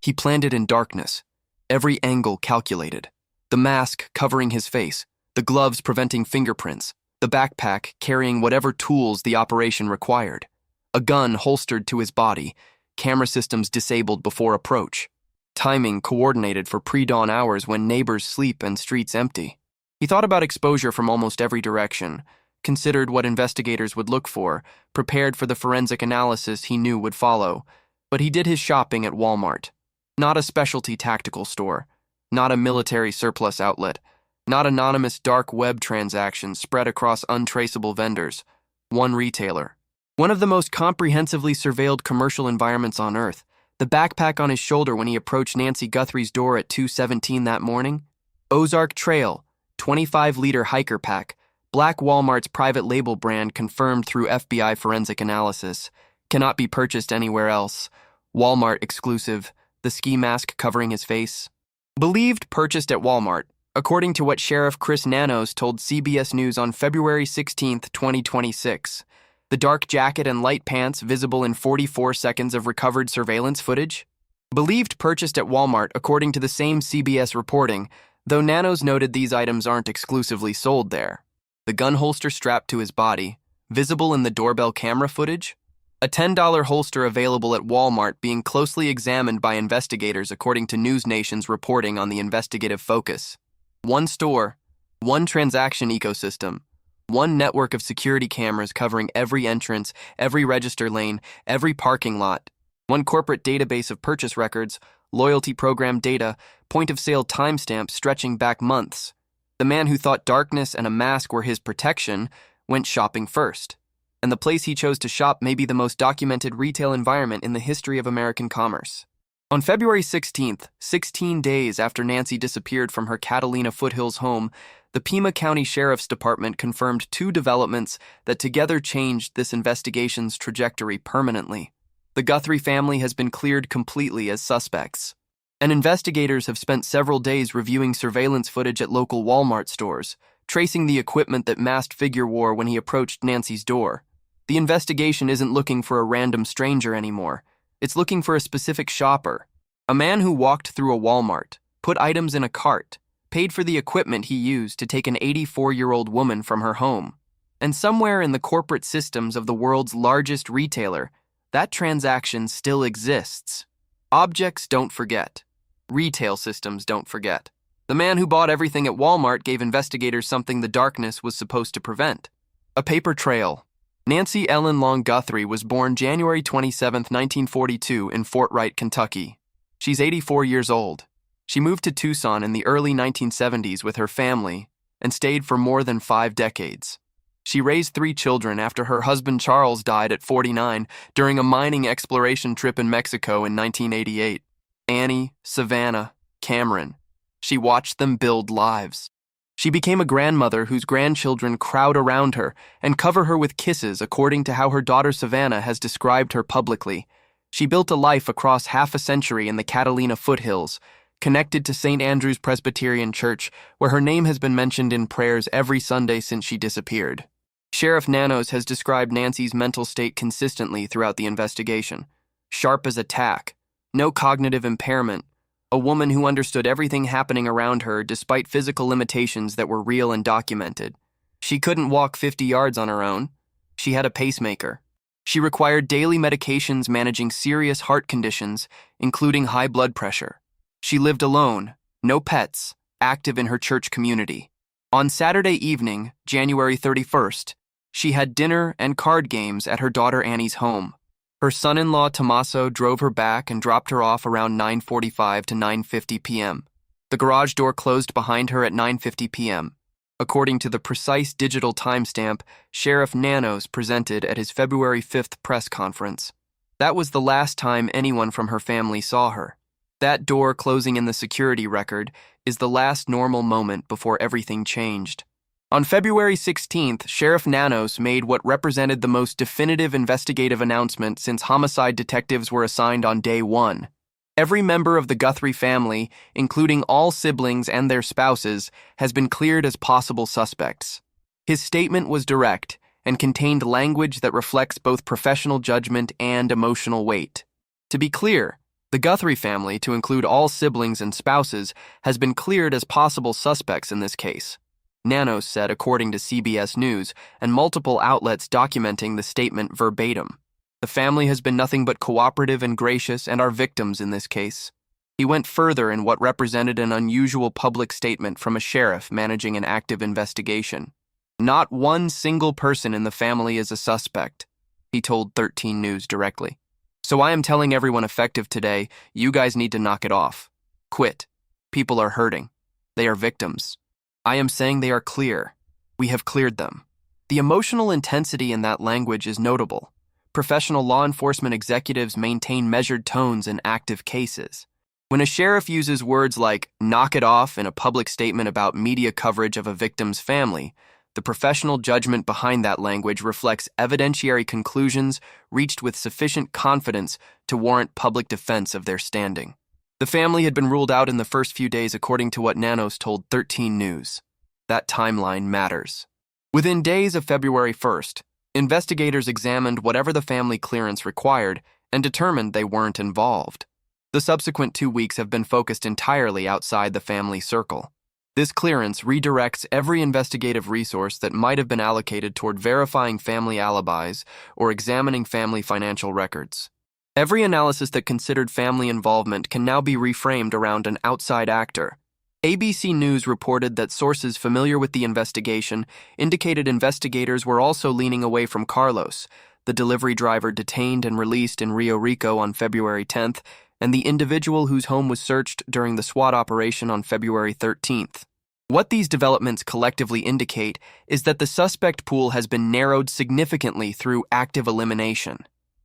He planned it in darkness, every angle calculated. The mask covering his face, the gloves preventing fingerprints, the backpack carrying whatever tools the operation required. A gun holstered to his body, camera systems disabled before approach. Timing coordinated for pre-dawn hours when neighbors sleep and streets empty. He thought about exposure from almost every direction, considered what investigators would look for, prepared for the forensic analysis he knew would follow, but he did his shopping at Walmart. Not a specialty tactical store, not a military surplus outlet, not anonymous dark web transactions spread across untraceable vendors. One retailer. One of the most comprehensively surveilled commercial environments on Earth. The backpack on his shoulder when he approached Nancy Guthrie's door at 2:17 that morning. Ozark Trail, 25-liter hiker pack, black Walmart's private label brand confirmed through FBI forensic analysis. Cannot be purchased anywhere else. Walmart exclusive, the ski mask covering his face. Believed purchased at Walmart, according to what Sheriff Chris Nanos told CBS News on February 16, 2026. The dark jacket and light pants visible in 44 seconds of recovered surveillance footage? Believed purchased at Walmart, according to the same CBS reporting, though Nanos noted these items aren't exclusively sold there. The gun holster strapped to his body, visible in the doorbell camera footage? A $10 holster available at Walmart being closely examined by investigators according to News Nation's reporting on the investigative focus. One store, one transaction ecosystem, one network of security cameras covering every entrance, every register lane, every parking lot, one corporate database of purchase records, loyalty program data, point-of-sale timestamps stretching back months. The man who thought darkness and a mask were his protection went shopping first. And the place he chose to shop may be the most documented retail environment in the history of American commerce. On February 16th, 16 days after Nancy disappeared from her Catalina Foothills home, the Pima County Sheriff's Department confirmed two developments that together changed this investigation's trajectory permanently. The Guthrie family has been cleared completely as suspects, and investigators have spent several days reviewing surveillance footage at local Walmart stores, tracing the equipment that masked figure wore when he approached Nancy's door. The investigation isn't looking for a random stranger anymore. It's looking for a specific shopper, a man who walked through a Walmart, put items in a cart, paid for the equipment he used to take an 84-year-old woman from her home. And somewhere in the corporate systems of the world's largest retailer, that transaction still exists. Objects don't forget. Retail systems don't forget. The man who bought everything at Walmart gave investigators something the darkness was supposed to prevent. A paper trail. Nancy Ellen Long Guthrie was born January 27, 1942 in Fort Wright, Kentucky. She's 84 years old. She moved to Tucson in the early 1970s with her family and stayed for more than 5 decades. She raised 3 children after her husband Charles died at 49 during a mining exploration trip in Mexico in 1988. Annie, Savannah, Cameron. She watched them build lives. She became a grandmother whose grandchildren crowd around her and cover her with kisses according to how her daughter Savannah has described her publicly. She built a life across half a century in the Catalina Foothills, connected to St. Andrew's Presbyterian Church, where her name has been mentioned in prayers every Sunday since she disappeared. Sheriff Nanos has described Nancy's mental state consistently throughout the investigation. Sharp as a tack, no cognitive impairment, a woman who understood everything happening around her despite physical limitations that were real and documented. She couldn't walk 50 yards on her own. She had a pacemaker. She required daily medications managing serious heart conditions, including high blood pressure. She lived alone, no pets, active in her church community. On Saturday evening, January 31st, she had dinner and card games at her daughter Annie's home. Her son-in-law Tommaso drove her back and dropped her off around 9:45 to 9:50 p.m. The garage door closed behind her at 9:50 p.m., according to the precise digital timestamp Sheriff Nanos presented at his February 5th press conference. That was the last time anyone from her family saw her. That door closing in the security record is the last normal moment before everything changed. On February 16th, Sheriff Nanos made what represented the most definitive investigative announcement since homicide detectives were assigned on day 1. Every member of the Guthrie family, including all siblings and their spouses, has been cleared as possible suspects. His statement was direct and contained language that reflects both professional judgment and emotional weight. To be clear, The Guthrie family, to include all siblings and spouses, has been cleared as possible suspects in this case. Nanos said, according to CBS News, and multiple outlets documenting the statement verbatim. The family has been nothing but cooperative and gracious and are victims in this case. He went further in what represented an unusual public statement from a sheriff managing an active investigation. Not one single person in the family is a suspect, he told 13 News directly. So I am telling everyone effective today, you guys need to knock it off. Quit. People are hurting. They are victims. I am saying they are clear. We have cleared them. The emotional intensity in that language is notable. Professional law enforcement executives maintain measured tones in active cases. When a sheriff uses words like knock it off in a public statement about media coverage of a victim's family, the professional judgment behind that language reflects evidentiary conclusions reached with sufficient confidence to warrant public defense of their standing. The family had been ruled out in the first few days according to what Nanos told 13 News. That timeline matters. Within days of February 1st, investigators examined whatever the family clearance required and determined they weren't involved. The subsequent 2 weeks have been focused entirely outside the family circle. This clearance redirects every investigative resource that might have been allocated toward verifying family alibis or examining family financial records. Every analysis that considered family involvement can now be reframed around an outside actor. ABC News reported that sources familiar with the investigation indicated investigators were also leaning away from Carlos, the delivery driver detained and released in Rio Rico on February 10th, and the individual whose home was searched during the SWAT operation on February 13th. What these developments collectively indicate is that the suspect pool has been narrowed significantly through active elimination.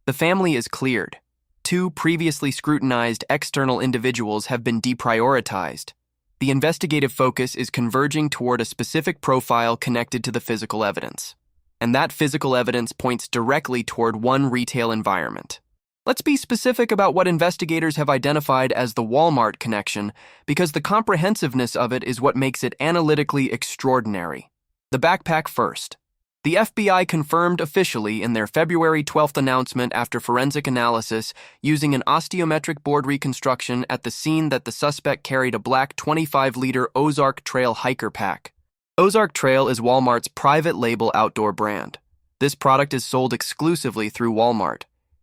The family is cleared. 2 previously scrutinized external individuals have been deprioritized. The investigative focus is converging toward a specific profile connected to the physical evidence. And that physical evidence points directly toward one retail environment. Let's be specific about what investigators have identified as the Walmart connection, because the comprehensiveness of it is what makes it analytically extraordinary. The backpack first. The FBI confirmed officially in their February 12th announcement after forensic analysis using an osteometric board reconstruction at the scene that the suspect carried a black 25-liter Ozark Trail Hiker Pack. Ozark Trail is Walmart's private label outdoor brand. This product is sold exclusively through Walmart.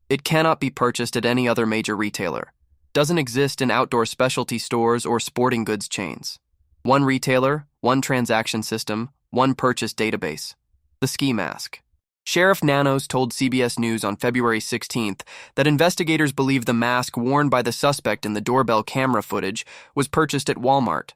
It cannot be purchased at any other major retailer. Doesn't exist in outdoor specialty stores or sporting goods chains. One retailer, one transaction system, one purchase database. The ski mask. Sheriff Nanos told CBS News on February 16th that investigators believe the mask worn by the suspect in the doorbell camera footage was purchased at Walmart.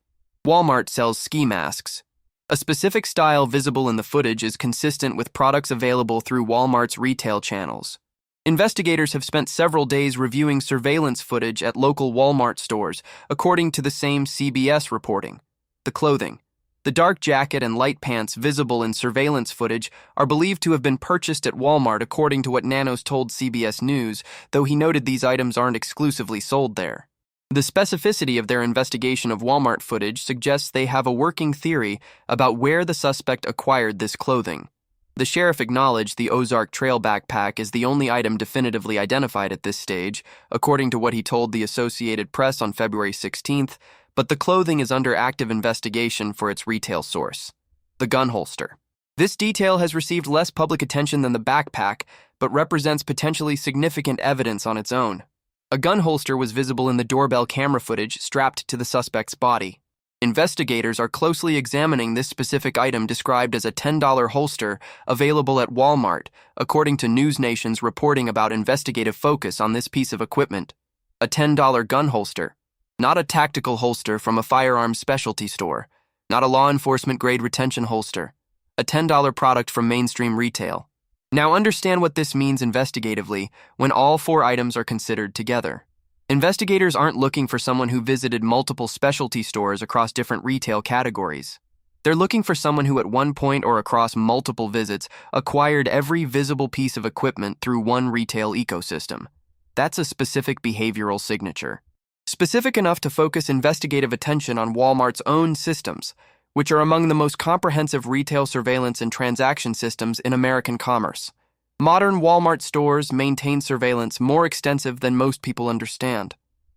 Walmart sells ski masks. A specific style visible in the footage is consistent with products available through Walmart's retail channels. Investigators have spent several days reviewing surveillance footage at local Walmart stores, according to the same CBS reporting. The clothing. The dark jacket and light pants visible in surveillance footage are believed to have been purchased at Walmart according to what Nanos told CBS News, though he noted these items aren't exclusively sold there. The specificity of their investigation of Walmart footage suggests they have a working theory about where the suspect acquired this clothing. The sheriff acknowledged the Ozark Trail backpack is the only item definitively identified at this stage, according to what he told the Associated Press on February 16th, but the clothing is under active investigation for its retail source. The gun holster. This detail has received less public attention than the backpack, but represents potentially significant evidence on its own. A gun holster was visible in the doorbell camera footage strapped to the suspect's body. Investigators are closely examining this specific item described as a $10 holster available at Walmart, according to News Nation's reporting about investigative focus on this piece of equipment. A $10 gun holster. Not a tactical holster from a firearms specialty store. Not a law enforcement grade retention holster. A $10 product from mainstream retail. Now understand what this means investigatively when all 4 items are considered together. Investigators aren't looking for someone who visited multiple specialty stores across different retail categories. They're looking for someone who at one point or across multiple visits acquired every visible piece of equipment through one retail ecosystem. That's a specific behavioral signature. Specific enough to focus investigative attention on Walmart's own systems, which are among the most comprehensive retail surveillance and transaction systems in American commerce. Modern Walmart stores maintain surveillance more extensive than most people understand.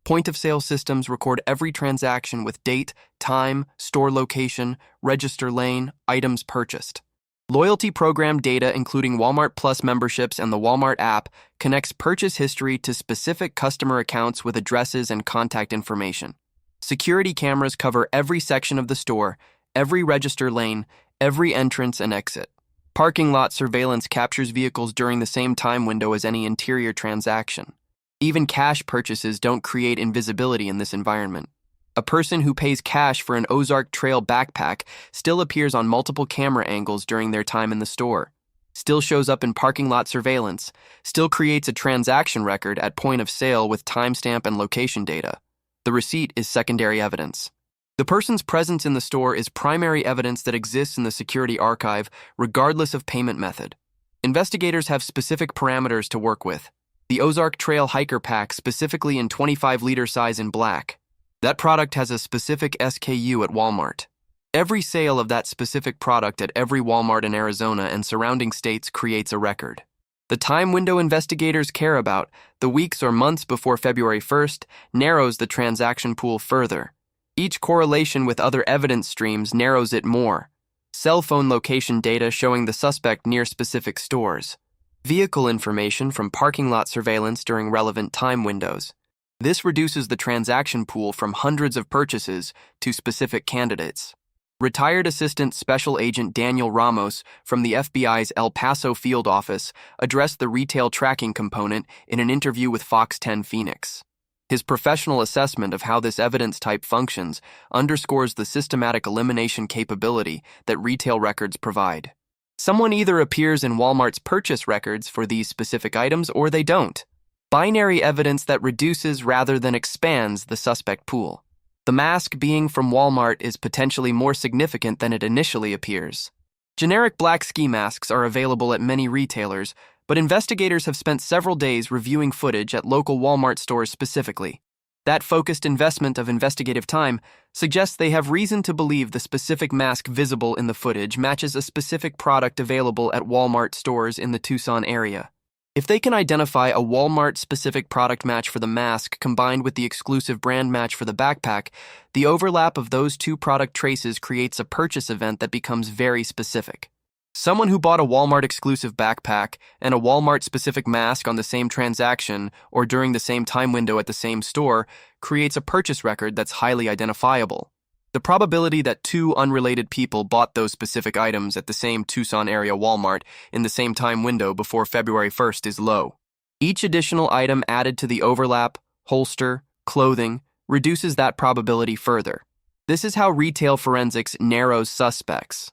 Point-of-sale systems record every transaction with date, time, store location, register lane, items purchased. Loyalty program data, including Walmart Plus memberships and the Walmart app, connects purchase history to specific customer accounts with addresses and contact information. Security cameras cover every section of the store, every register lane, every entrance and exit. Parking lot surveillance captures vehicles during the same time window as any interior transaction. Even cash purchases don't create invisibility in this environment. A person who pays cash for an Ozark Trail backpack still appears on multiple camera angles during their time in the store, still shows up in parking lot surveillance, still creates a transaction record at point of sale with timestamp and location data. The receipt is secondary evidence. The person's presence in the store is primary evidence that exists in the security archive, regardless of payment method. Investigators have specific parameters to work with. The Ozark Trail Hiker Pack, specifically in 25-liter size in black. That product has a specific SKU at Walmart. Every sale of that specific product at every Walmart in Arizona and surrounding states creates a record. The time window investigators care about, the weeks or months before February 1st, narrows the transaction pool further. Each correlation with other evidence streams narrows it more. Cell phone location data showing the suspect near specific stores. Vehicle information from parking lot surveillance during relevant time windows. This reduces the transaction pool from hundreds of purchases to specific candidates. Retired Assistant Special Agent Daniel Ramos from the FBI's El Paso field office addressed the retail tracking component in an interview with Fox 10 Phoenix. His professional assessment of how this evidence type functions underscores the systematic elimination capability that retail records provide. Someone either appears in Walmart's purchase records for these specific items or they don't. Binary evidence that reduces rather than expands the suspect pool. The mask being from Walmart is potentially more significant than it initially appears. Generic black ski masks are available at many retailers, but investigators have spent several days reviewing footage at local Walmart stores specifically. That focused investment of investigative time suggests they have reason to believe the specific mask visible in the footage matches a specific product available at Walmart stores in the Tucson area. If they can identify a Walmart-specific product match for the mask combined with the exclusive brand match for the backpack, the overlap of those two product traces creates a purchase event that becomes very specific. Someone who bought a Walmart-exclusive backpack and a Walmart-specific mask on the same transaction or during the same time window at the same store creates a purchase record that's highly identifiable. The probability that two unrelated people bought those specific items at the same Tucson area Walmart in the same time window before February 1st is low. Each additional item added to the overlap, holster, clothing, reduces that probability further. This is how retail forensics narrows suspects.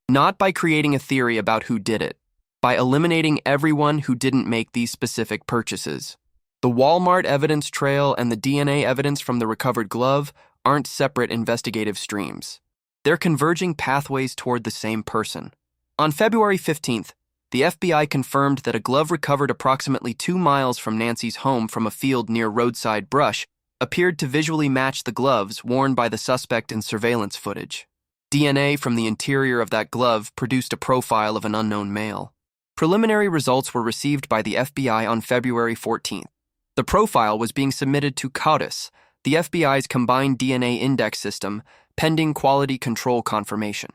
Not by creating a theory about who did it, by eliminating everyone who didn't make these specific purchases. The Walmart evidence trail and the DNA evidence from the recovered glove aren't separate investigative streams. They're converging pathways toward the same person. On February 15th, the FBI confirmed that a glove recovered approximately 2 miles from Nancy's home from a field near roadside brush appeared to visually match the gloves worn by the suspect in surveillance footage. DNA from the interior of that glove produced a profile of an unknown male. Preliminary results were received by the FBI on February 14th. The profile was being submitted to CODIS, the FBI's combined DNA index system, pending quality control confirmation.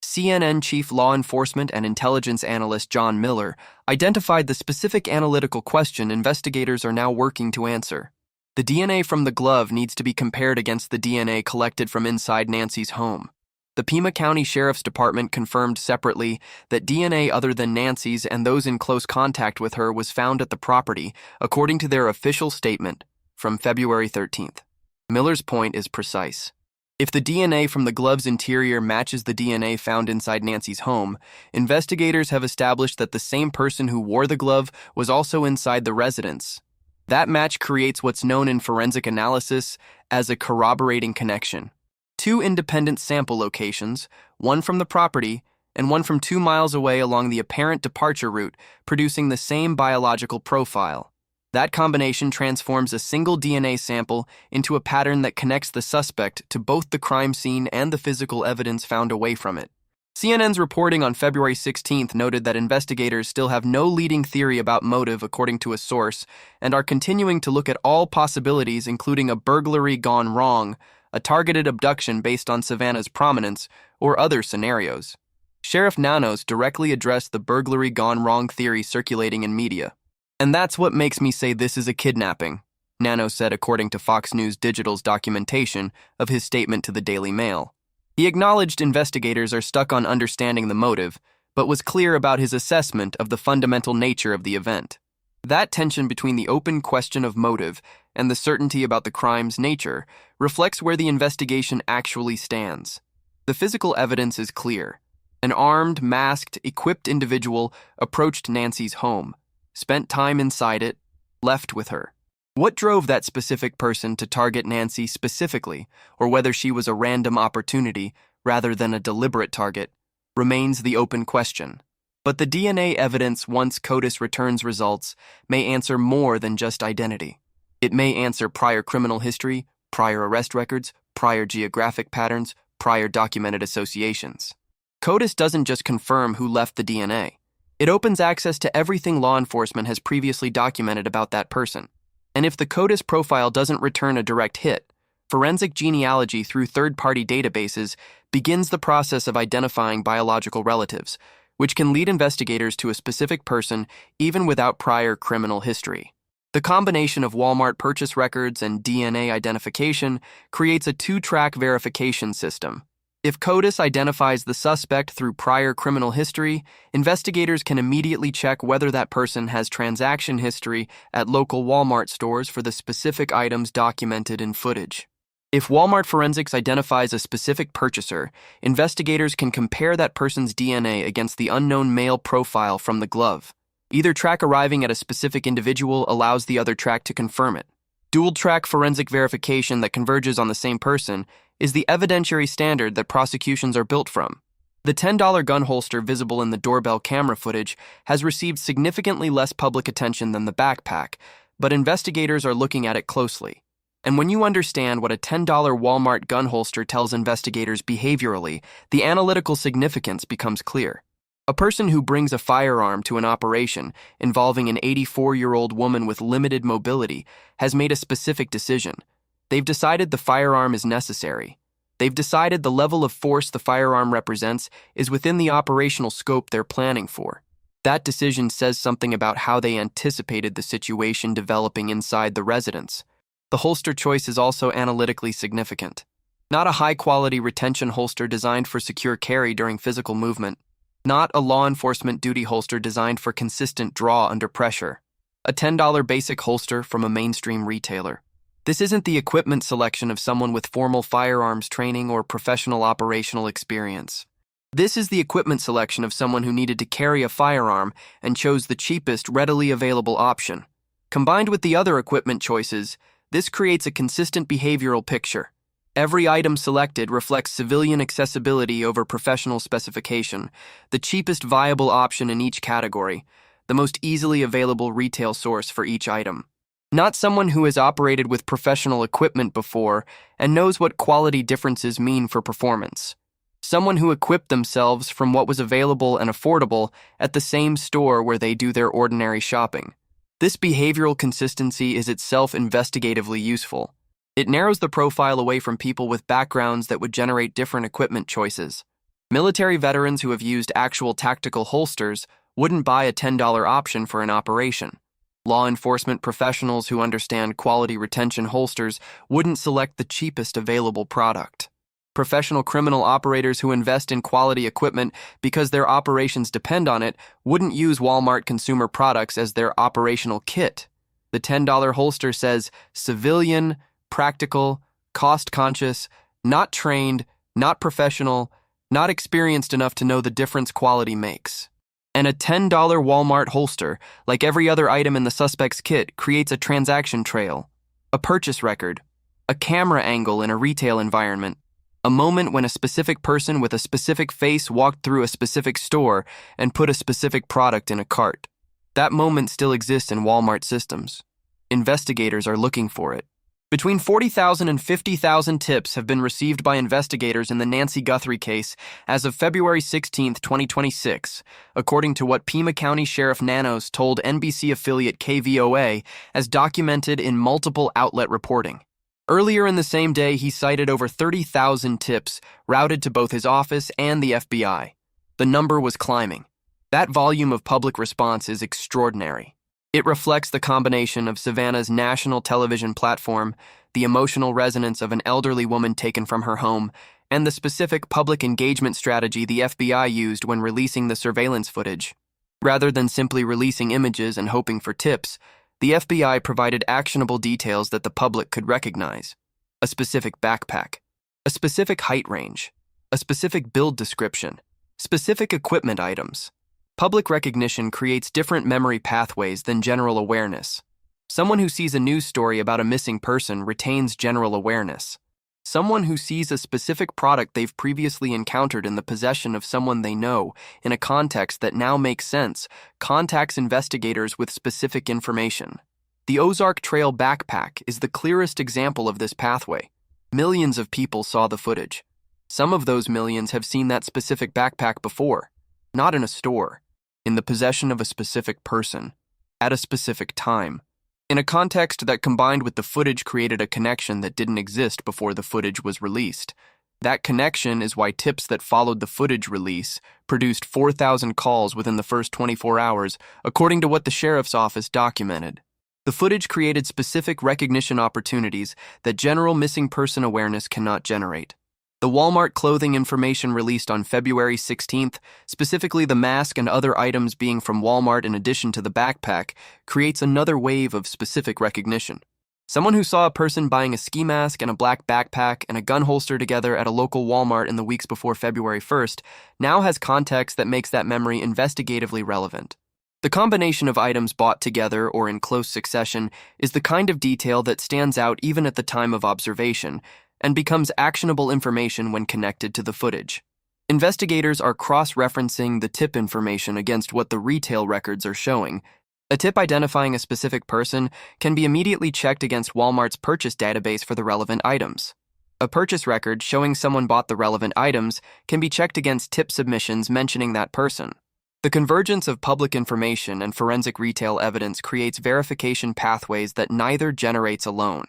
CNN Chief Law Enforcement and Intelligence Analyst John Miller identified the specific analytical question investigators are now working to answer. The DNA from the glove needs to be compared against the DNA collected from inside Nancy's home. The Pima County Sheriff's Department confirmed separately that DNA other than Nancy's and those in close contact with her was found at the property, according to their official statement from February 13th. Miller's point is precise. If the DNA from the glove's interior matches the DNA found inside Nancy's home, investigators have established that the same person who wore the glove was also inside the residence. That match creates what's known in forensic analysis as a corroborating connection. Two independent sample locations, one from the property and one from 2 miles away along the apparent departure route, producing the same biological profile. That combination transforms a single DNA sample into a pattern that connects the suspect to both the crime scene and the physical evidence found away from it. CNN's reporting on February 16th noted that investigators still have no leading theory about motive, according to a source, and are continuing to look at all possibilities, including a burglary gone wrong, a targeted abduction based on Savannah's prominence, or other scenarios. Sheriff Nanos directly addressed the burglary gone wrong theory circulating in media. "And that's what makes me say this is a kidnapping," Nanos said according to Fox News Digital's documentation of his statement to the Daily Mail. He acknowledged investigators are stuck on understanding the motive, but was clear about his assessment of the fundamental nature of the event. That tension between the open question of motive and the certainty about the crime's nature reflects where the investigation actually stands. The physical evidence is clear. An armed, masked, equipped individual approached Nancy's home, spent time inside it, left with her. What drove that specific person to target Nancy specifically, or whether she was a random opportunity rather than a deliberate target, remains the open question. But the DNA evidence, once CODIS returns results, may answer more than just identity. It may answer prior criminal history, prior arrest records, prior geographic patterns, prior documented associations. CODIS doesn't just confirm who left the DNA. It opens access to everything law enforcement has previously documented about that person. And if the CODIS profile doesn't return a direct hit, forensic genealogy through third-party databases begins the process of identifying biological relatives, which can lead investigators to a specific person even without prior criminal history. The combination of Walmart purchase records and DNA identification creates a two-track verification system. If CODIS identifies the suspect through prior criminal history, investigators can immediately check whether that person has transaction history at local Walmart stores for the specific items documented in footage. If Walmart Forensics identifies a specific purchaser, investigators can compare that person's DNA against the unknown male profile from the glove. Either track arriving at a specific individual allows the other track to confirm it. Dual-track forensic verification that converges on the same person is the evidentiary standard that prosecutions are built from. The $10 gun holster visible in the doorbell camera footage has received significantly less public attention than the backpack, but investigators are looking at it closely. And when you understand what a $10 Walmart gun holster tells investigators behaviorally, the analytical significance becomes clear. A person who brings a firearm to an operation involving an 84-year-old woman with limited mobility has made a specific decision. They've decided the firearm is necessary. They've decided the level of force the firearm represents is within the operational scope they're planning for. That decision says something about how they anticipated the situation developing inside the residence. The holster choice is also analytically significant. Not a high-quality retention holster designed for secure carry during physical movement. Not a law enforcement duty holster designed for consistent draw under pressure. A $10 basic holster from a mainstream retailer. This isn't the equipment selection of someone with formal firearms training or professional operational experience. This is the equipment selection of someone who needed to carry a firearm and chose the cheapest, readily available option. Combined with the other equipment choices, this creates a consistent behavioral picture. Every item selected reflects civilian accessibility over professional specification, the cheapest viable option in each category, the most easily available retail source for each item. Not someone who has operated with professional equipment before and knows what quality differences mean for performance. Someone who equipped themselves from what was available and affordable at the same store where they do their ordinary shopping. This behavioral consistency is itself investigatively useful. It narrows the profile away from people with backgrounds that would generate different equipment choices. Military veterans who have used actual tactical holsters wouldn't buy a $10 option for an operation. Law enforcement professionals who understand quality retention holsters wouldn't select the cheapest available product. Professional criminal operators who invest in quality equipment because their operations depend on it wouldn't use Walmart consumer products as their operational kit. The $10 holster says civilian, practical, cost-conscious, not trained, not professional, not experienced enough to know the difference quality makes. And a $10 Walmart holster, like every other item in the suspect's kit, creates a transaction trail, a purchase record, a camera angle in a retail environment, a moment when a specific person with a specific face walked through a specific store and put a specific product in a cart. That moment still exists in Walmart systems. Investigators are looking for it. Between 40,000 and 50,000 tips have been received by investigators in the Nancy Guthrie case as of February 16, 2026, according to what Pima County Sheriff Nanos told NBC affiliate KVOA, as documented in multiple outlet reporting. Earlier in the same day, he cited over 30,000 tips routed to both his office and the FBI. The number was climbing. That volume of public response is extraordinary. It reflects the combination of Savannah's national television platform, the emotional resonance of an elderly woman taken from her home, and the specific public engagement strategy the FBI used when releasing the surveillance footage. Rather than simply releasing images and hoping for tips, the FBI provided actionable details that the public could recognize. A specific backpack, a specific height range, a specific build description, specific equipment items. Public recognition creates different memory pathways than general awareness. Someone who sees a news story about a missing person retains general awareness. Someone who sees a specific product they've previously encountered in the possession of someone they know in a context that now makes sense contacts investigators with specific information. The Ozark Trail backpack is the clearest example of this pathway. Millions of people saw the footage. Some of those millions have seen that specific backpack before, not in a store, in the possession of a specific person, at a specific time, in a context that combined with the footage created a connection that didn't exist before the footage was released. That connection is why tips that followed the footage release produced 4,000 calls within the first 24 hours, according to what the sheriff's office documented. The footage created specific recognition opportunities that general missing person awareness cannot generate. The Walmart clothing information released on February 16th, specifically the mask and other items being from Walmart in addition to the backpack, creates another wave of specific recognition. Someone who saw a person buying a ski mask and a black backpack and a gun holster together at a local Walmart in the weeks before February 1st now has context that makes that memory investigatively relevant. The combination of items bought together or in close succession is the kind of detail that stands out even at the time of observation, and becomes actionable information when connected to the footage. Investigators are cross-referencing the tip information against what the retail records are showing. A tip identifying a specific person can be immediately checked against Walmart's purchase database for the relevant items. A purchase record showing someone bought the relevant items can be checked against tip submissions mentioning that person. The convergence of public information and forensic retail evidence creates verification pathways that neither generates alone.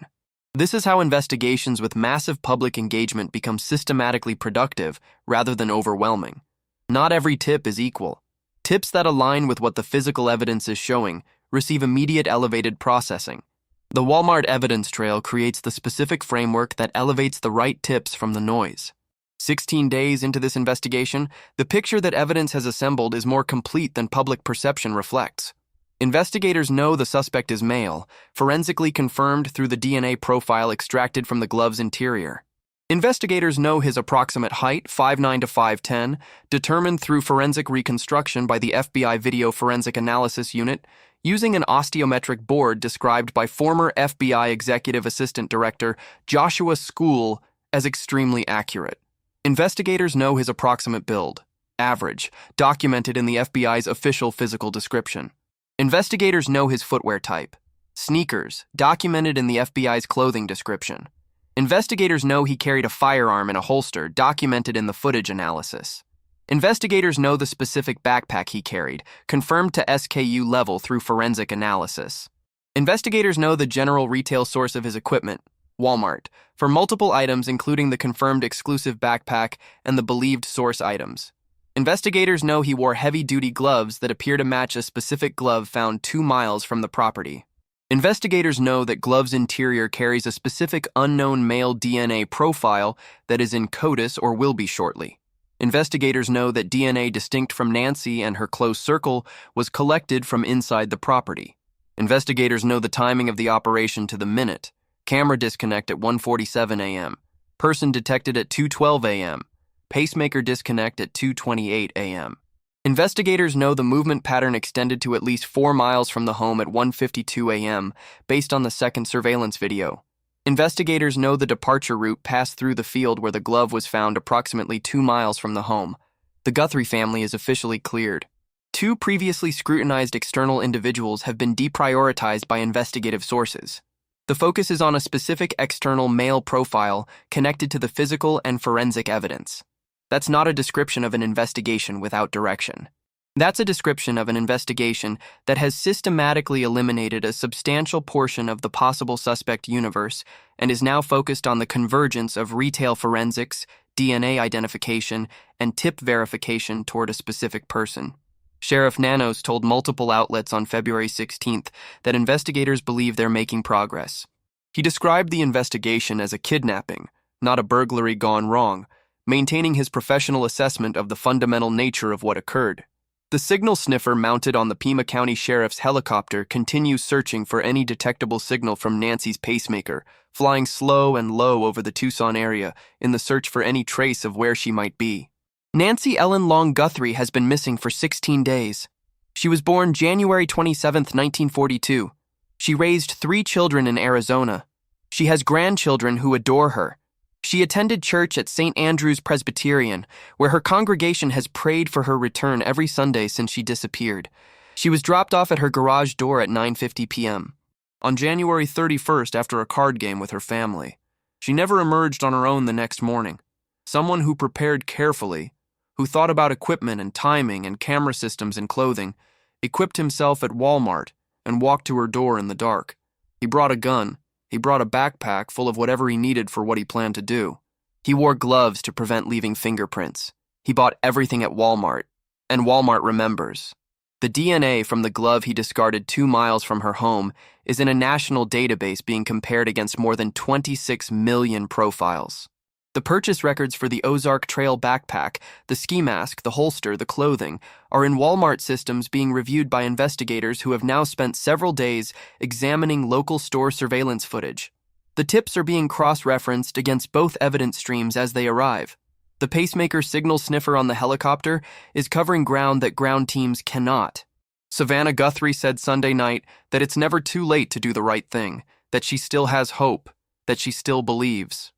This is how investigations with massive public engagement become systematically productive rather than overwhelming. Not every tip is equal. Tips that align with what the physical evidence is showing receive immediate elevated processing. The Walmart evidence trail creates the specific framework that elevates the right tips from the noise. 16 days into this investigation, the picture that evidence has assembled is more complete than public perception reflects. Investigators know the suspect is male, forensically confirmed through the DNA profile extracted from the glove's interior. Investigators know his approximate height, 5'9" to 5'10", determined through forensic reconstruction by the FBI Video Forensic Analysis Unit, using an osteometric board described by former FBI Executive Assistant Director Joshua School as extremely accurate. Investigators know his approximate build, average, documented in the FBI's official physical description. Investigators know his footwear type, sneakers, documented in the FBI's clothing description. Investigators know he carried a firearm in a holster, documented in the footage analysis. Investigators know the specific backpack he carried, confirmed to SKU-level through forensic analysis. Investigators know the general retail source of his equipment, Walmart, for multiple items including the confirmed exclusive backpack and the believed source items. Investigators know he wore heavy-duty gloves that appear to match a specific glove found 2 miles from the property. Investigators know that glove's interior carries a specific unknown male DNA profile that is in CODIS or will be shortly. Investigators know that DNA distinct from Nancy and her close circle was collected from inside the property. Investigators know the timing of the operation to the minute. Camera disconnect at 1:47 a.m. Person detected at 2:12 a.m. Pacemaker disconnect at 2:28 a.m. Investigators know the movement pattern extended to at least 4 miles from the home at 1:52 a.m. based on the second surveillance video. Investigators know the departure route passed through the field where the glove was found approximately 2 miles from the home. The Guthrie family is officially cleared. 2 previously scrutinized external individuals have been deprioritized by investigative sources. The focus is on a specific external male profile connected to the physical and forensic evidence. That's not a description of an investigation without direction. That's a description of an investigation that has systematically eliminated a substantial portion of the possible suspect universe and is now focused on the convergence of retail forensics, DNA identification, and tip verification toward a specific person. Sheriff Nanos told multiple outlets on February 16th that investigators believe they're making progress. He described the investigation as a kidnapping, not a burglary gone wrong, maintaining his professional assessment of the fundamental nature of what occurred. The signal sniffer mounted on the Pima County Sheriff's helicopter continues searching for any detectable signal from Nancy's pacemaker, flying slow and low over the Tucson area in the search for any trace of where she might be. Nancy Ellen Long Guthrie has been missing for 16 days. She was born January 27, 1942. She raised 3 children in Arizona. She has grandchildren who adore her. She attended church at St. Andrew's Presbyterian, where her congregation has prayed for her return every Sunday since she disappeared. She was dropped off at her garage door at 9:50 p.m. on January 31st after a card game with her family. She never emerged on her own the next morning. Someone who prepared carefully, who thought about equipment and timing and camera systems and clothing, equipped himself at Walmart and walked to her door in the dark. He brought a gun. He brought a backpack full of whatever he needed for what he planned to do. He wore gloves to prevent leaving fingerprints. He bought everything at Walmart, and Walmart remembers. The DNA from the glove he discarded 2 miles from her home is in a national database being compared against more than 26 million profiles. The purchase records for the Ozark Trail backpack, the ski mask, the holster, the clothing, are in Walmart systems being reviewed by investigators who have now spent several days examining local store surveillance footage. The tips are being cross-referenced against both evidence streams as they arrive. The pacemaker signal sniffer on the helicopter is covering ground that ground teams cannot. Savannah Guthrie said Sunday night that it's never too late to do the right thing, that she still has hope, that she still believes.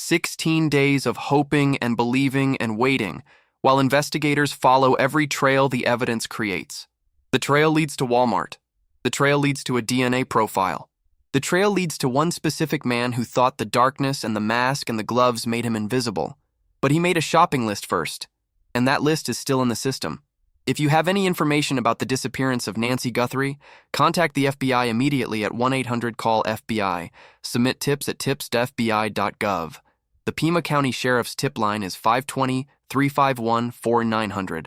16 days of hoping and believing and waiting, while investigators follow every trail the evidence creates. The trail leads to Walmart. The trail leads to a DNA profile. The trail leads to one specific man who thought the darkness and the mask and the gloves made him invisible. But he made a shopping list first, and that list is still in the system. If you have any information about the disappearance of Nancy Guthrie, contact the FBI immediately at 1-800-CALL-FBI. Submit tips at tips.fbi.gov. The Pima County Sheriff's tip line is 520-351-4900.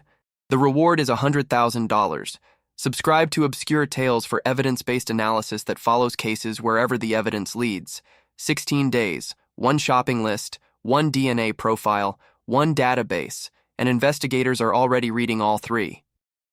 The reward is $100,000. Subscribe to Obscure Tales for evidence-based analysis that follows cases wherever the evidence leads. 16 days, 1 shopping list, 1 DNA profile, 1 database, and investigators are already reading all 3.